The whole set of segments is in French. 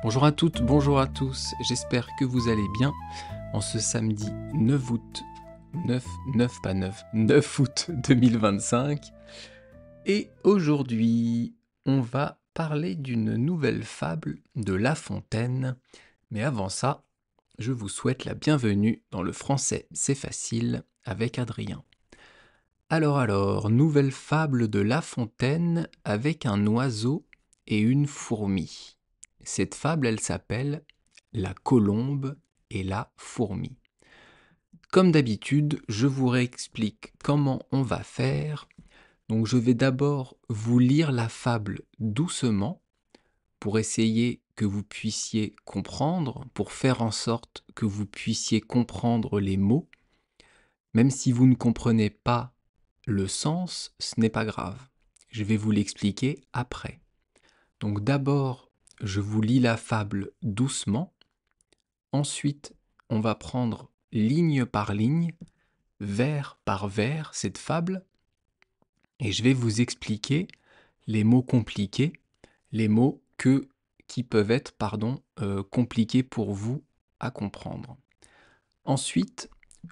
Bonjour à toutes, bonjour à tous, j'espère que vous allez bien en ce samedi 9 août, 9 août 2025. Et aujourd'hui, on va parler d'une nouvelle fable de La Fontaine. Mais avant ça, je vous souhaite la bienvenue dans le français c'est facile avec Adrien. Alors, nouvelle fable de La Fontaine avec un oiseau et une fourmi. Cette fable, elle s'appelle La colombe et la fourmi. Comme d'habitude, je vous réexplique comment on va faire. Donc je vais d'abord vous lire la fable doucement pour essayer que vous puissiez comprendre, pour faire en sorte que vous puissiez comprendre les mots. Même si vous ne comprenez pas le sens, ce n'est pas grave. Je vais vous l'expliquer après. Donc d'abord, je vous lis la fable doucement. Ensuite, on va prendre ligne par ligne, vers par vers, cette fable. Et je vais vous expliquer les mots compliqués, les mots qui peuvent être compliqués pour vous à comprendre. Ensuite,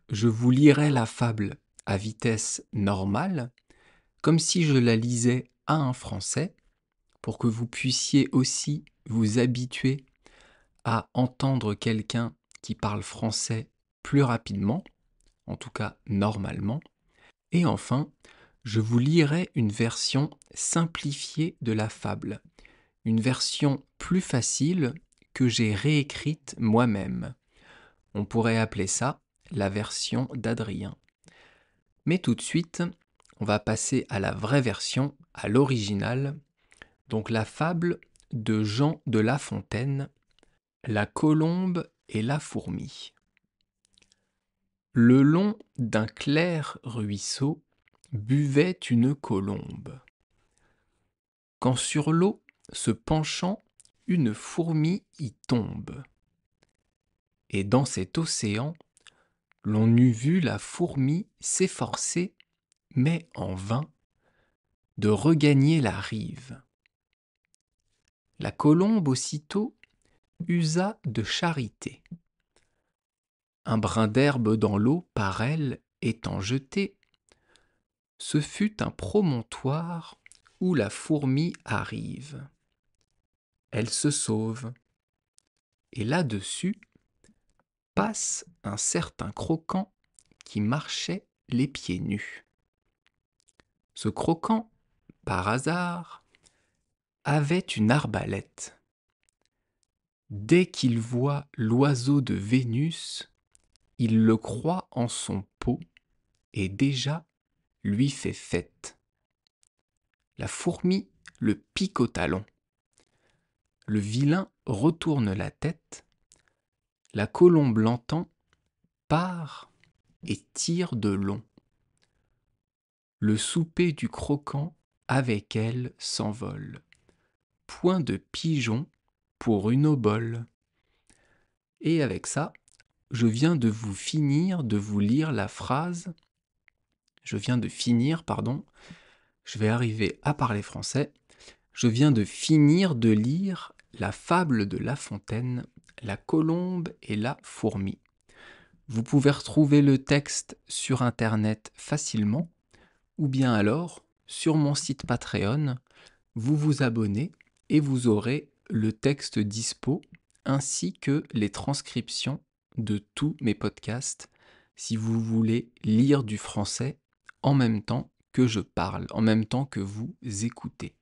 je vous lirai la fable à vitesse normale, comme si je la lisais à un français, pour que vous puissiez aussi vous habituer à entendre quelqu'un qui parle français plus rapidement, en tout cas normalement. Et enfin, je vous lirai une version simplifiée de la fable, une version plus facile que j'ai réécrite moi-même. On pourrait appeler ça la version d'Adrien. Mais tout de suite, on va passer à la vraie version, à l'original, donc la fable de Jean de La Fontaine, La colombe et la fourmi. Le long d'un clair ruisseau buvait une colombe. Quand sur l'eau, se penchant, une fourmi y tombe. Et dans cet océan, l'on eût vu la fourmi s'efforcer, mais en vain, de regagner la rive. La colombe aussitôt usa de charité. Un brin d'herbe dans l'eau par elle étant jeté, ce fut un promontoire où la fourmi arrive. Elle se sauve, et là-dessus passe un certain croquant qui marchait les pieds nus. Ce croquant, par hasard, avait une arbalète. Dès qu'il voit l'oiseau de Vénus, il le croit en son pot et déjà lui fait fête. La fourmi le pique au talon. Le vilain retourne la tête. La colombe l'entend, part et tire de long. Le souper du croquant avec elle s'envole. Point de pigeon pour une obole. Et avec ça, je viens de vous lire la phrase. Je vais arriver à parler français. Je viens de finir de lire la fable de La Fontaine, La colombe et la fourmi. Vous pouvez retrouver le texte sur internet facilement, ou bien alors, sur mon site Patreon, vous vous abonnez et vous aurez le texte dispo, ainsi que les transcriptions de tous mes podcasts, si vous voulez lire du français en même temps que je parle, en même temps que vous écoutez.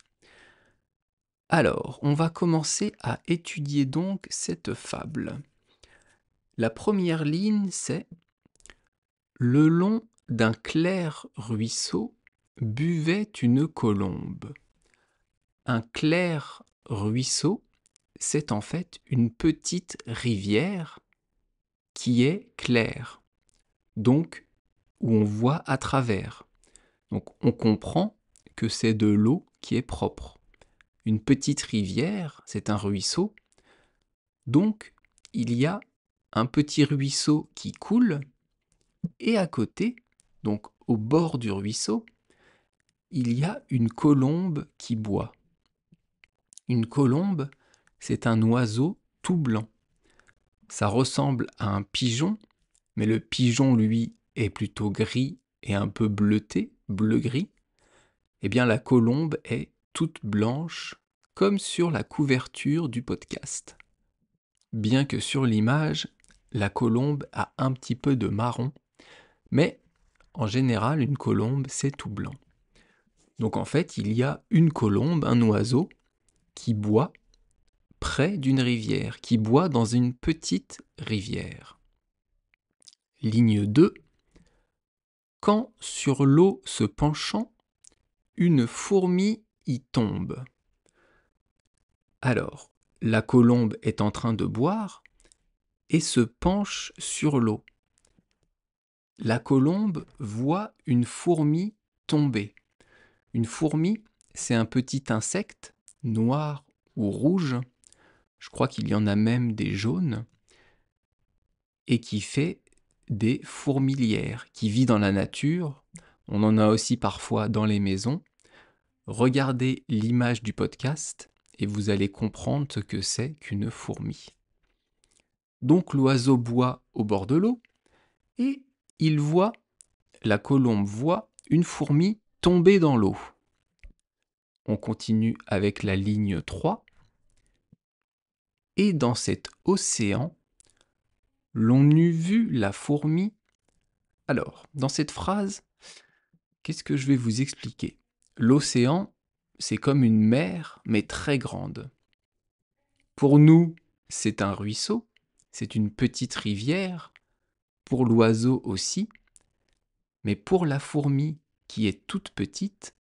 Alors, on va commencer à étudier donc cette fable. La première ligne, c'est « Le long d'un clair ruisseau buvait une colombe ». Un clair ruisseau, c'est en fait une petite rivière qui est claire, donc où on voit à travers. Donc on comprend que c'est de l'eau qui est propre. Une petite rivière, c'est un ruisseau, donc il y a un petit ruisseau qui coule, et à côté, donc au bord du ruisseau, il y a une colombe qui boit. Une colombe, c'est un oiseau tout blanc. Ça ressemble à un pigeon, mais le pigeon, lui, est plutôt gris et un peu bleuté, bleu-gris. Eh bien, la colombe est toute blanche, comme sur la couverture du podcast. Bien que sur l'image, la colombe a un petit peu de marron, mais en général, une colombe, c'est tout blanc. Donc en fait, il y a une colombe, un oiseau, qui boit près d'une rivière, qui boit dans une petite rivière. Ligne 2. Quand sur l'eau se penchant, une fourmi y tombe. Alors, la colombe est en train de boire et se penche sur l'eau. La colombe voit une fourmi tomber. Une fourmi, c'est un petit insecte, noir ou rouge, je crois qu'il y en a même des jaunes, et qui fait des fourmilières, qui vit dans la nature. On en a aussi parfois dans les maisons. Regardez l'image du podcast et vous allez comprendre ce que c'est qu'une fourmi. Donc l'oiseau boit au bord de l'eau et la colombe voit une fourmi tomber dans l'eau. On continue avec la ligne 3. Et dans cet océan, l'on eût vu la fourmi. Alors, dans cette phrase, qu'est-ce que je vais vous expliquer? L'océan, c'est comme une mer, mais très grande. Pour nous, c'est un ruisseau, c'est une petite rivière, pour l'oiseau aussi, mais pour la fourmi, qui est toute petite,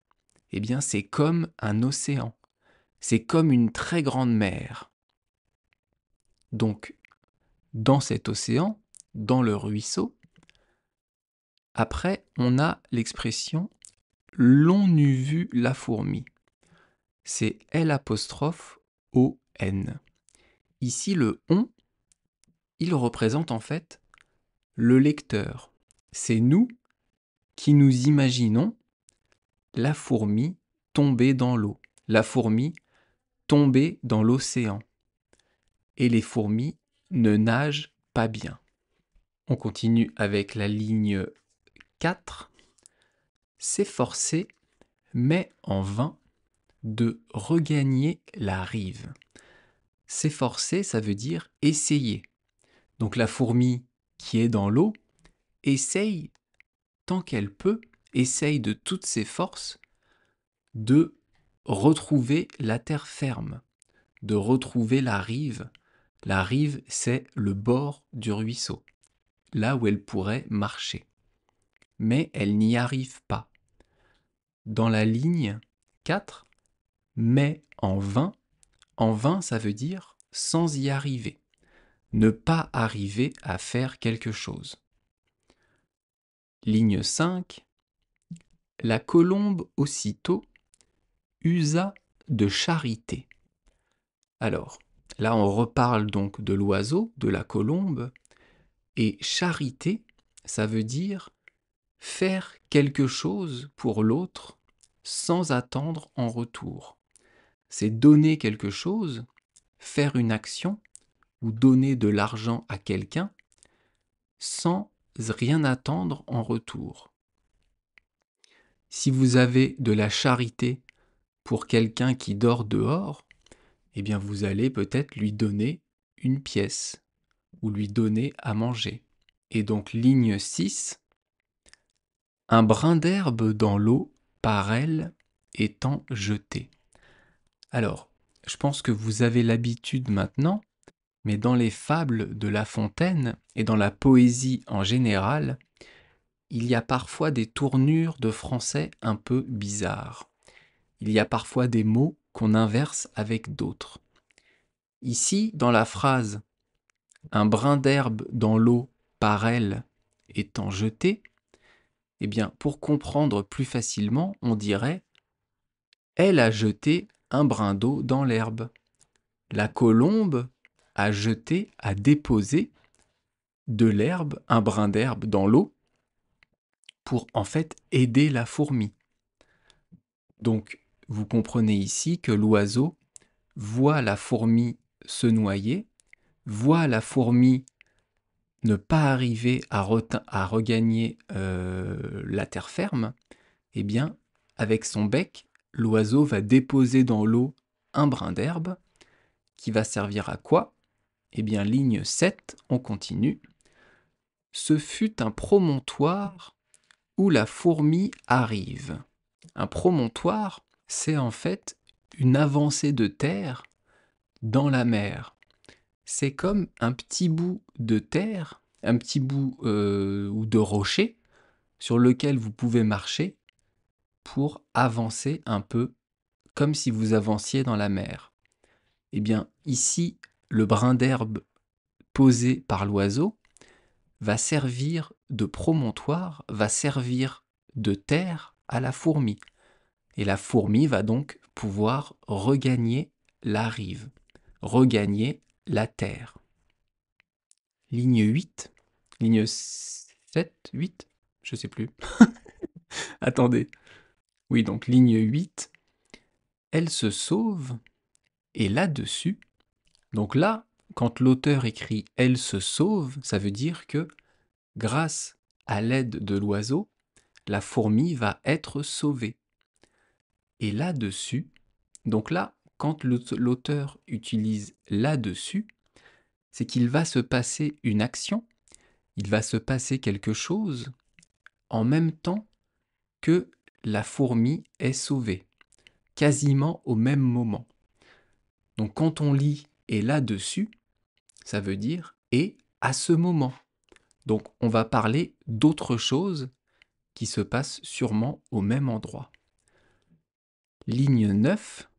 eh bien c'est comme un océan, c'est comme une très grande mer. Donc, dans cet océan, dans le ruisseau, après, on a l'expression « l'on eût vu la fourmi ». C'est L''O''N. Ici, le « on », il représente en fait le lecteur. C'est nous qui nous imaginons la fourmi tomber dans l'eau, la fourmi tomber dans l'océan. Et les fourmis ne nagent pas bien. On continue avec la ligne 4. S'efforcer, mais en vain, de regagner la rive. S'efforcer, ça veut dire essayer. Donc la fourmi qui est dans l'eau essaye, tant qu'elle peut, essaye de toutes ses forces de retrouver la terre ferme, de retrouver la rive. La rive, c'est le bord du ruisseau, là où elle pourrait marcher. Mais elle n'y arrive pas. Dans la ligne 4, mais en vain ça veut dire sans y arriver, ne pas arriver à faire quelque chose. Ligne 5, la colombe aussitôt usa de charité. Alors, là on reparle donc de l'oiseau, de la colombe, et charité, ça veut dire faire quelque chose pour l'autre sans attendre en retour. C'est donner quelque chose, faire une action ou donner de l'argent à quelqu'un sans rien attendre en retour. Si vous avez de la charité pour quelqu'un qui dort dehors, eh bien vous allez peut-être lui donner une pièce ou lui donner à manger. Et donc ligne 6, un brin d'herbe dans l'eau par elle étant jeté. Alors, je pense que vous avez l'habitude maintenant, mais dans les fables de La Fontaine et dans la poésie en général, il y a parfois des tournures de français un peu bizarres. Il y a parfois des mots qu'on inverse avec d'autres. Ici, dans la phrase « un brin d'herbe dans l'eau par elle étant jeté », eh bien, pour comprendre plus facilement, on dirait « elle a jeté un brin d'eau dans l'herbe ». La colombe a jeté, a déposé de l'herbe, un brin d'herbe dans l'eau, pour en fait aider la fourmi. Donc, vous comprenez ici que l'oiseau voit la fourmi se noyer, voit la fourmi ne pas arriver à regagner la terre ferme, eh bien, avec son bec, l'oiseau va déposer dans l'eau un brin d'herbe qui va servir à quoi? Eh bien, ligne 7, on continue. Ce fut un promontoire où la fourmi arrive. Un promontoire, c'est en fait une avancée de terre dans la mer. C'est comme un petit bout de terre, un petit bout ou de rocher sur lequel vous pouvez marcher pour avancer un peu comme si vous avanciez dans la mer. Eh bien, ici, le brin d'herbe posé par l'oiseau va servir de promontoire, va servir de terre à la fourmi. Et la fourmi va donc pouvoir regagner la rive, regagner la terre. Ligne 8, ligne 7, 8, je sais plus. Attendez. Oui, donc ligne 8, elle se sauve, et là-dessus, donc là, quand l'auteur écrit « elle se sauve », ça veut dire que, grâce à l'aide de l'oiseau, la fourmi va être sauvée. Et là-dessus, donc là, quand l'auteur utilise « là-dessus », c'est qu'il va se passer une action, il va se passer quelque chose en même temps que la fourmi est sauvée, quasiment au même moment. Donc quand on lit « et là-dessus », ça veut dire « et à ce moment ». Donc on va parler d'autre chose qui se passe sûrement au même endroit. Ligne 9,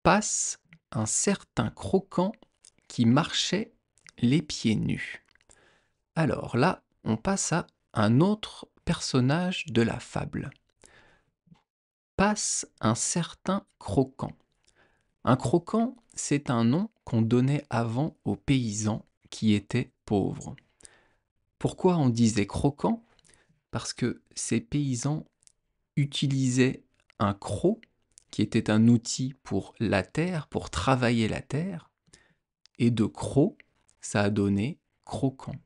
passe un certain croquant qui marchait les pieds nus. Alors là, on passe à un autre personnage de la fable. Passe un certain croquant. Un croquant, c'est un nom qu'on donnait avant aux paysans qui étaient pauvres. Pourquoi on disait croquant? Parce que ces paysans utilisaient un croc, qui était un outil pour la terre, pour travailler la terre, et de croc, ça a donné croquant.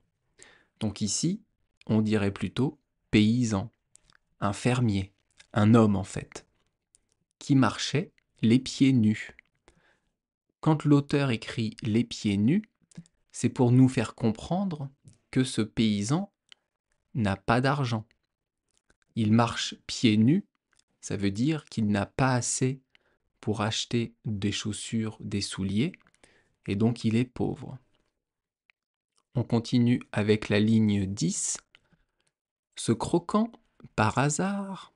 Donc ici, on dirait plutôt paysan, un fermier, un homme en fait, qui marchait les pieds nus. Quand l'auteur écrit les pieds nus, c'est pour nous faire comprendre que ce paysan n'a pas d'argent. Il marche pieds nus, ça veut dire qu'il n'a pas assez pour acheter des chaussures, des souliers, et donc il est pauvre. On continue avec la ligne 10. Ce croquant, par hasard,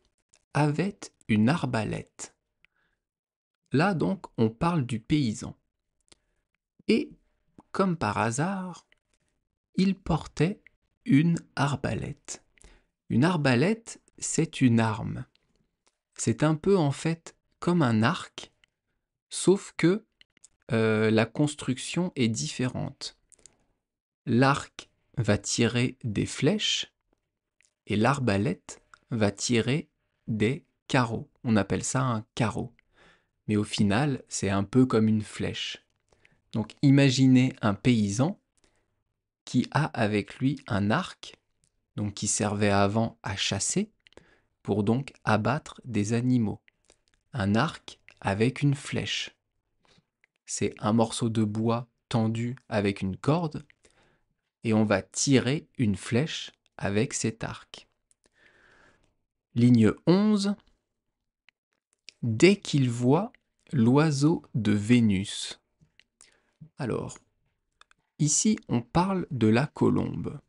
avait une arbalète. Là donc, on parle du paysan. Et, comme par hasard, il portait une arbalète. Une arbalète, c'est une arme. C'est un peu en fait comme un arc, sauf que la construction est différente. L'arc va tirer des flèches et l'arbalète va tirer des carreaux. On appelle ça un carreau. Mais au final, c'est un peu comme une flèche. Donc imaginez un paysan qui a avec lui un arc, donc qui servait avant à chasser, pour donc abattre des animaux. Un arc avec une flèche. C'est un morceau de bois tendu avec une corde, et on va tirer une flèche avec cet arc. Ligne 11. Dès qu'il voit l'oiseau de Vénus. Alors, ici on parle de la colombe.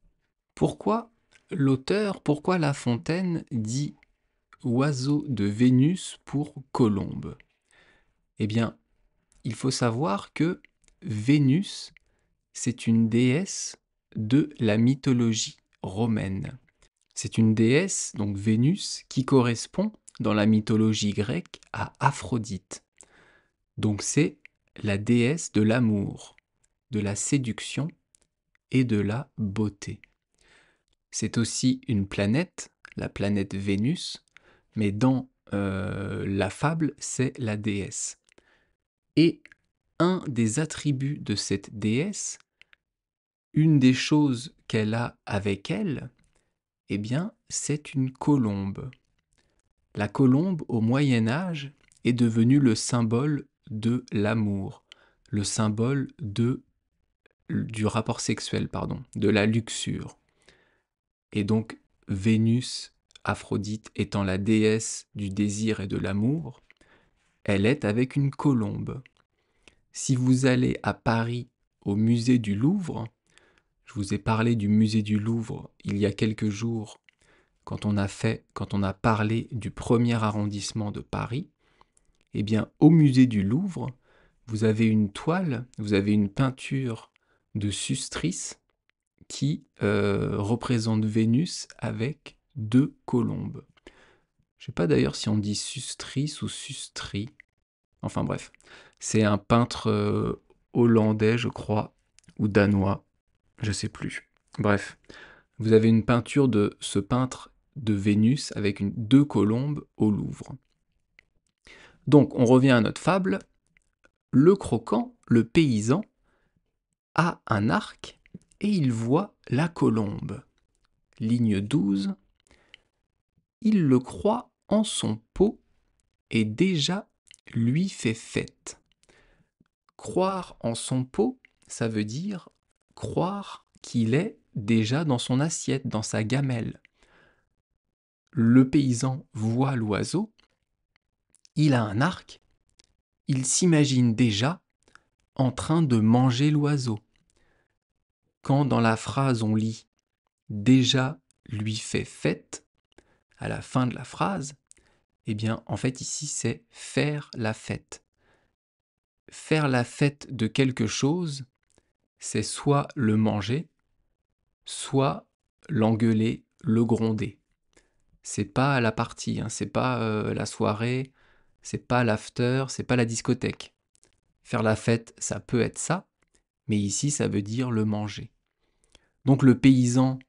Pourquoi pourquoi La Fontaine dit oiseau de Vénus pour colombe? Eh bien, il faut savoir que Vénus, c'est une déesse de la mythologie romaine. C'est une déesse, donc Vénus, qui correspond dans la mythologie grecque à Aphrodite. Donc c'est la déesse de l'amour, de la séduction et de la beauté. C'est aussi une planète, la planète Vénus, mais dans la fable, c'est la déesse. Et un des attributs de cette déesse, une des choses qu'elle a avec elle, eh bien, c'est une colombe. La colombe, au Moyen Âge, est devenue le symbole de l'amour, le symbole du rapport sexuel, pardon, de la luxure. Et donc, Vénus, Aphrodite étant la déesse du désir et de l'amour, elle est avec une colombe. Si vous allez à Paris, au musée du Louvre, je vous ai parlé du musée du Louvre il y a quelques jours, quand on a parlé du premier arrondissement de Paris, eh bien, au musée du Louvre, vous avez une toile, vous avez une peinture de Sustris qui représente Vénus avec deux colombes. Je ne sais pas d'ailleurs si on dit Sustris ou Sustri. Enfin bref, c'est un peintre hollandais, je crois, ou danois, je sais plus. Bref, vous avez une peinture de ce peintre de Vénus avec deux colombes au Louvre. Donc on revient à notre fable. Le croquant, le paysan, a un arc et il voit la colombe. Ligne 12. Il le croit en son pot et déjà lui fait fête. Croire en son pot, ça veut dire croire qu'il est déjà dans son assiette, dans sa gamelle. Le paysan voit l'oiseau, il a un arc, il s'imagine déjà en train de manger l'oiseau. Quand dans la phrase on lit « déjà lui fait fête », à la fin de la phrase, eh bien en fait ici c'est « faire la fête ». Faire la fête de quelque chose, c'est soit le manger, soit l'engueuler, le gronder. C'est pas la partie, hein, c'est pas la soirée, c'est pas l'after, c'est pas la discothèque. Faire la fête, ça peut être ça, mais ici ça veut dire le manger. Donc le paysan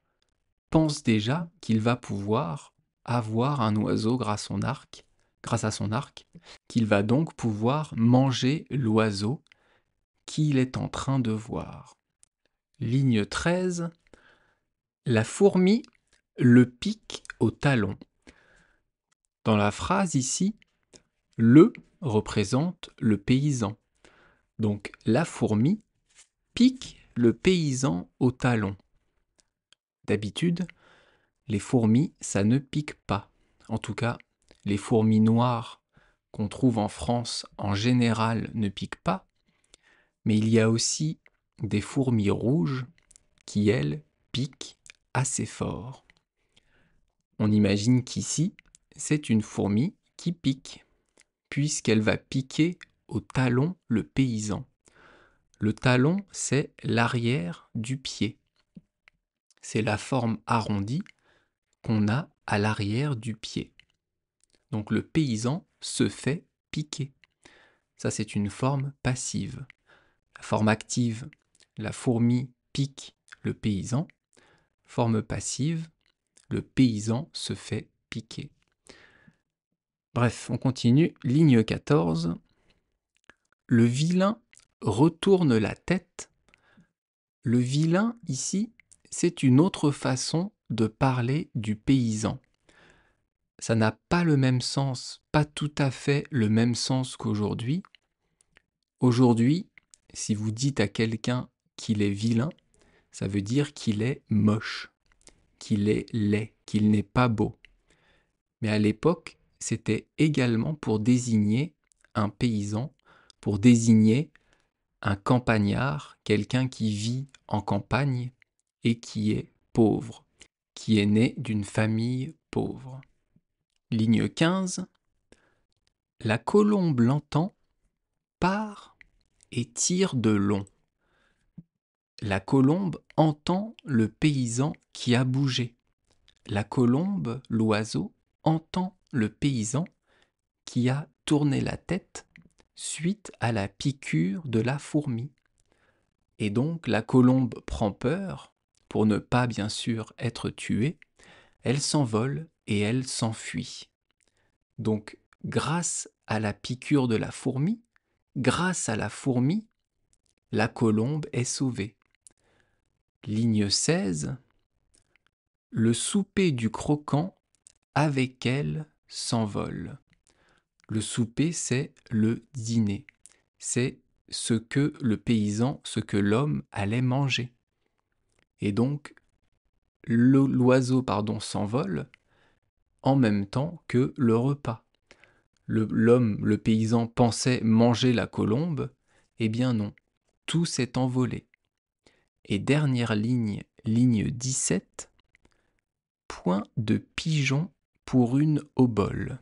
pense déjà qu'il va pouvoir avoir un oiseau grâce à son arc, qu'il va donc pouvoir manger l'oiseau qu'il est en train de voir. Ligne 13. La fourmi le pique au talon. Dans la phrase ici, le représente le paysan. Donc la fourmi pique le paysan au talon. D'habitude, les fourmis, ça ne pique pas. En tout cas, les fourmis noires qu'on trouve en France en général ne piquent pas. Mais il y a aussi des fourmis rouges qui, elles, piquent assez fort. On imagine qu'ici, c'est une fourmi qui pique, puisqu'elle va piquer au talon le paysan. Le talon, c'est l'arrière du pied. C'est la forme arrondie qu'on a à l'arrière du pied. Donc le paysan se fait piquer. Ça, c'est une forme passive. La forme active, la fourmi pique le paysan. Forme passive, le paysan se fait piquer. Bref, on continue. Ligne 14. Le vilain retourne la tête. Le vilain, ici, c'est une autre façon de parler du paysan. Ça n'a pas le même sens, pas tout à fait le même sens qu'aujourd'hui. Aujourd'hui, si vous dites à quelqu'un qu'il est vilain, ça veut dire qu'il est moche, qu'il est laid, qu'il n'est pas beau. Mais à l'époque, c'était également pour désigner un paysan, pour désigner un campagnard, quelqu'un qui vit en campagne et qui est pauvre, qui est né d'une famille pauvre. Ligne 15. La colombe l'entend, part et tire de long. La colombe entend le paysan qui a bougé. La colombe, l'oiseau, entend le paysan qui a tourné la tête suite à la piqûre de la fourmi. Et donc la colombe prend peur, pour ne pas bien sûr être tuée, elle s'envole et elle s'enfuit. Donc grâce à la piqûre de la fourmi, grâce à la fourmi, la colombe est sauvée. Ligne 16. Le souper du croquant avec elle s'envole. Le souper, c'est le dîner. C'est ce que le paysan, ce que l'homme allait manger. Et donc, l'oiseau s'envole en même temps que le repas. Le paysan pensait manger la colombe, eh bien non, tout s'est envolé. Et dernière ligne, ligne 17, point de pigeon pour une obole.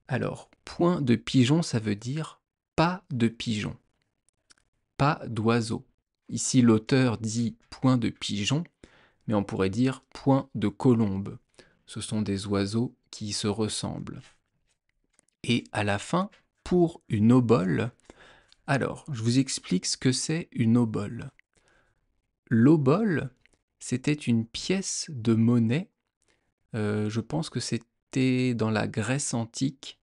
Alors, point de pigeon, ça veut dire pas de pigeon, pas d'oiseau. Ici, l'auteur dit point de pigeon, mais on pourrait dire point de colombe. Ce sont des oiseaux qui se ressemblent. Et à la fin, pour une obole, alors, je vous explique ce que c'est une obole. L'obole, c'était une pièce de monnaie, je pense que c'était dans la Grèce antique,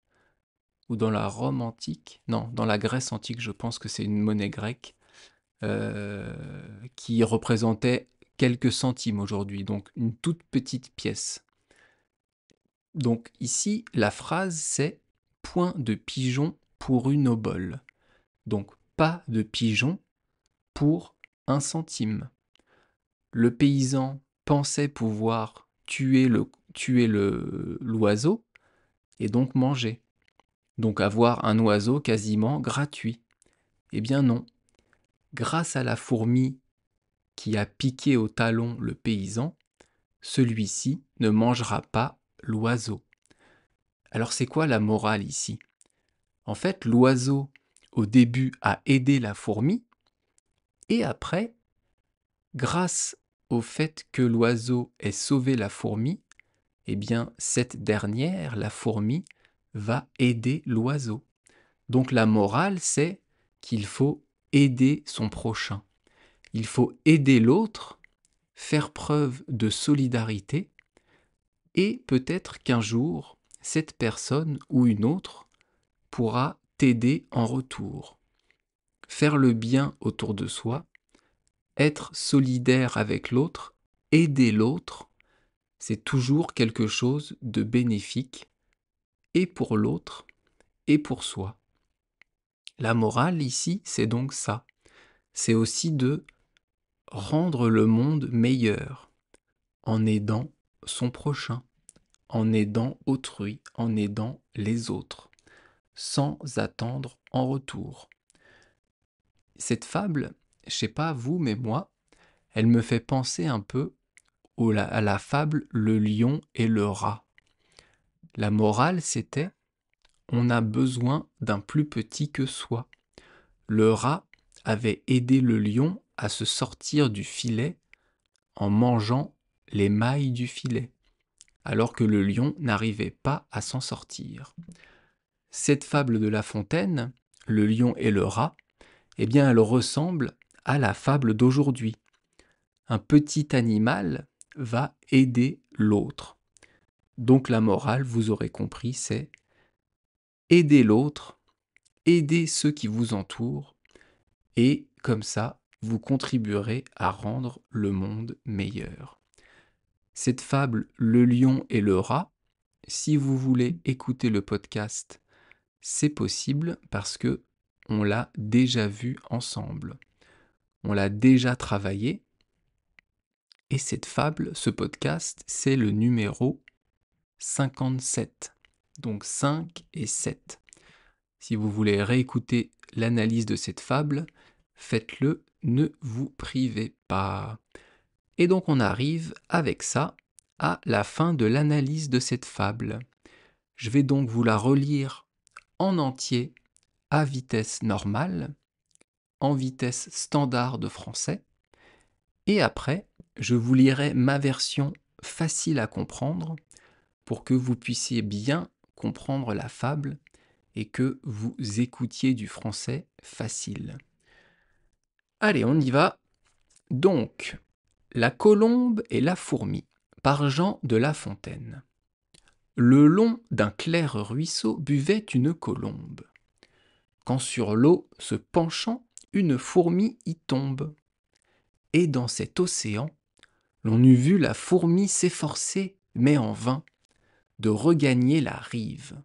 ou dans la Rome antique. Non, dans la Grèce antique, je pense que c'est une monnaie grecque, qui représentait quelques centimes aujourd'hui, donc une toute petite pièce. Donc ici, la phrase c'est « point de pigeon pour une obole ». Donc pas de pigeon pour 1 centime. Le paysan pensait pouvoir tuer l'oiseau et donc manger. Donc avoir un oiseau quasiment gratuit. Eh bien non. Grâce à la fourmi qui a piqué au talon le paysan, celui-ci ne mangera pas l'oiseau. Alors c'est quoi la morale ici? En fait, l'oiseau, au début, a aidé la fourmi, et après, grâce au fait que l'oiseau ait sauvé la fourmi, eh bien, cette dernière, la fourmi, va aider l'oiseau. Donc la morale, c'est qu'il faut aider son prochain. Il faut aider l'autre, faire preuve de solidarité, et peut-être qu'un jour, cette personne ou une autre pourra t'aider en retour. Faire le bien autour de soi, être solidaire avec l'autre, aider l'autre, c'est toujours quelque chose de bénéfique, et pour l'autre, et pour soi. La morale ici, c'est donc ça. C'est aussi de rendre le monde meilleur, en aidant son prochain, en aidant autrui, en aidant les autres, sans attendre en retour. Cette fable, je sais pas vous, mais moi, elle me fait penser un peu à la fable Le lion et le rat. La morale, c'était on a besoin d'un plus petit que soi. Le rat avait aidé le lion à se sortir du filet en mangeant les mailles du filet, alors que le lion n'arrivait pas à s'en sortir. Cette fable de La Fontaine, Le lion et le rat, eh bien elle ressemble à la fable d'aujourd'hui. Un petit animal va aider l'autre. Donc la morale, vous aurez compris, c'est aider l'autre, aider ceux qui vous entourent, et comme ça, vous contribuerez à rendre le monde meilleur. Cette fable, Le lion et le rat, si vous voulez écouter le podcast, c'est possible parce que on l'a déjà vu ensemble. On l'a déjà travaillé. Et cette fable, ce podcast, c'est le numéro 57. Donc 5 et 7. Si vous voulez réécouter l'analyse de cette fable, faites-le, ne vous privez pas. Et donc on arrive avec ça à la fin de l'analyse de cette fable. Je vais donc vous la relire en entier à vitesse normale, en vitesse standard de français, et après, je vous lirai ma version facile à comprendre pour que vous puissiez bien comprendre la fable et que vous écoutiez du français facile. Allez, on y va. Donc, La colombe et la fourmi, par Jean de La Fontaine. Le long d'un clair ruisseau buvait une colombe. quand sur l'eau, se penchant, une fourmi y tombe. Et dans cet océan, l'on eût vu la fourmi s'efforcer, mais en vain, de regagner la rive.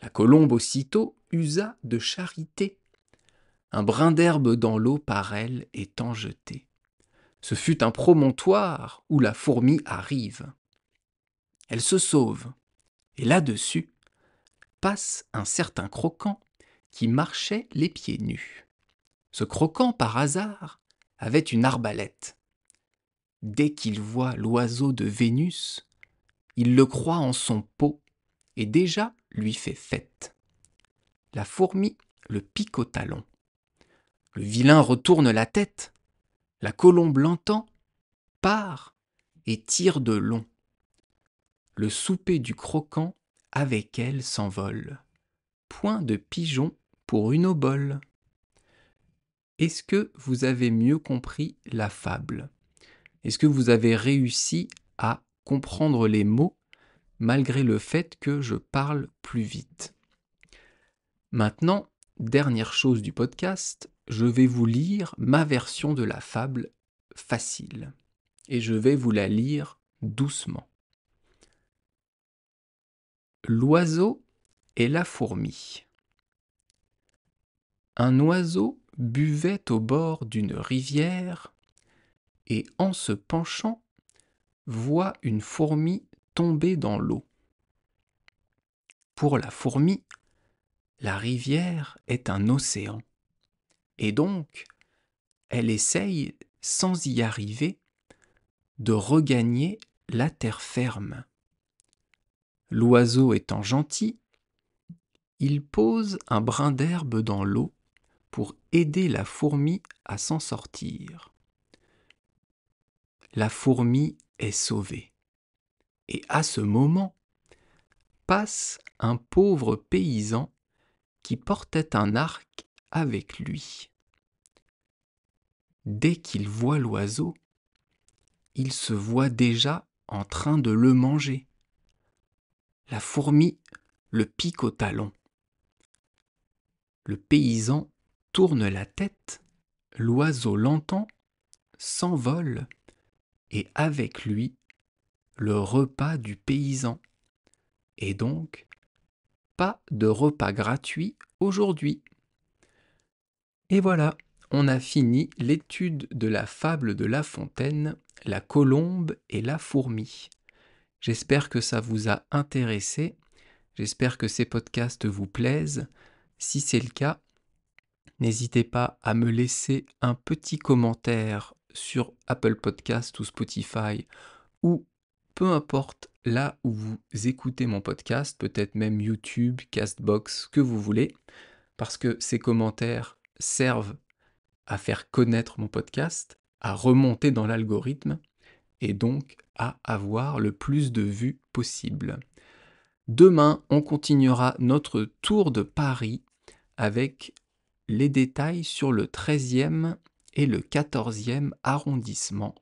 La colombe aussitôt usa de charité, un brin d'herbe dans l'eau par elle étant jeté. Ce fut un promontoire où la fourmi arrive. Elle se sauve, et là-dessus passe un certain croquant qui marchait les pieds nus. Ce croquant, par hasard, avait une arbalète. Dès qu'il voit l'oiseau de Vénus, il le croit en son pot et déjà lui fait fête. La fourmi le pique au talon. Le vilain retourne la tête. La colombe l'entend, part et tire de long. Le souper du croquant avec elle s'envole. Point de pigeon pour une obole. Est-ce que vous avez mieux compris la fable ? Est-ce que vous avez réussi à comprendre les mots malgré le fait que je parle plus vite ? Maintenant, dernière chose du podcast, je vais vous lire ma version de la fable facile. Et je vais vous la lire doucement. L'oiseau et la fourmi. Un oiseau buvait au bord d'une rivière et en se penchant, voit une fourmi tomber dans l'eau. Pour la fourmi, la rivière est un océan, et donc elle essaye, sans y arriver, de regagner la terre ferme. L'oiseau étant gentil, il pose un brin d'herbe dans l'eau pour aider la fourmi à s'en sortir. La fourmi est sauvée. Et à ce moment, passe un pauvre paysan qui portait un arc avec lui. Dès qu'il voit l'oiseau, il se voit déjà en train de le manger. La fourmi le pique au talon. Le paysan tourne la tête, l'oiseau l'entend, s'envole, et avec lui, le repas du paysan. Et donc, pas de repas gratuit aujourd'hui. Et voilà, on a fini l'étude de la fable de La Fontaine, la colombe et la fourmi. J'espère que ça vous a intéressé, j'espère que ces podcasts vous plaisent. Si c'est le cas, n'hésitez pas à me laisser un petit commentaire sur Apple Podcast ou Spotify ou peu importe là où vous écoutez mon podcast, peut-être même YouTube, Castbox, que vous voulez, parce que ces commentaires servent à faire connaître mon podcast, à remonter dans l'algorithme et donc à avoir le plus de vues possible. Demain, on continuera notre tour de Paris avec les détails sur le 13e et le 14e arrondissement.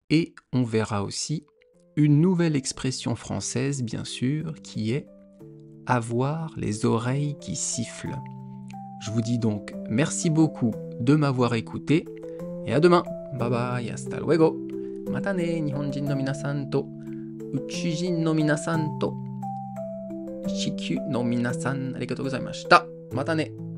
Et on verra aussi une nouvelle expression française, bien sûr, qui est « avoir les oreilles qui sifflent ». Je vous dis donc merci beaucoup de m'avoir écouté et à demain. Bye bye, hasta luego. Mata ne, Nihonjin no minasan to, Uchijin no minasan to, Shikyu no minasan, arigatou gozaimashita. Mata ne.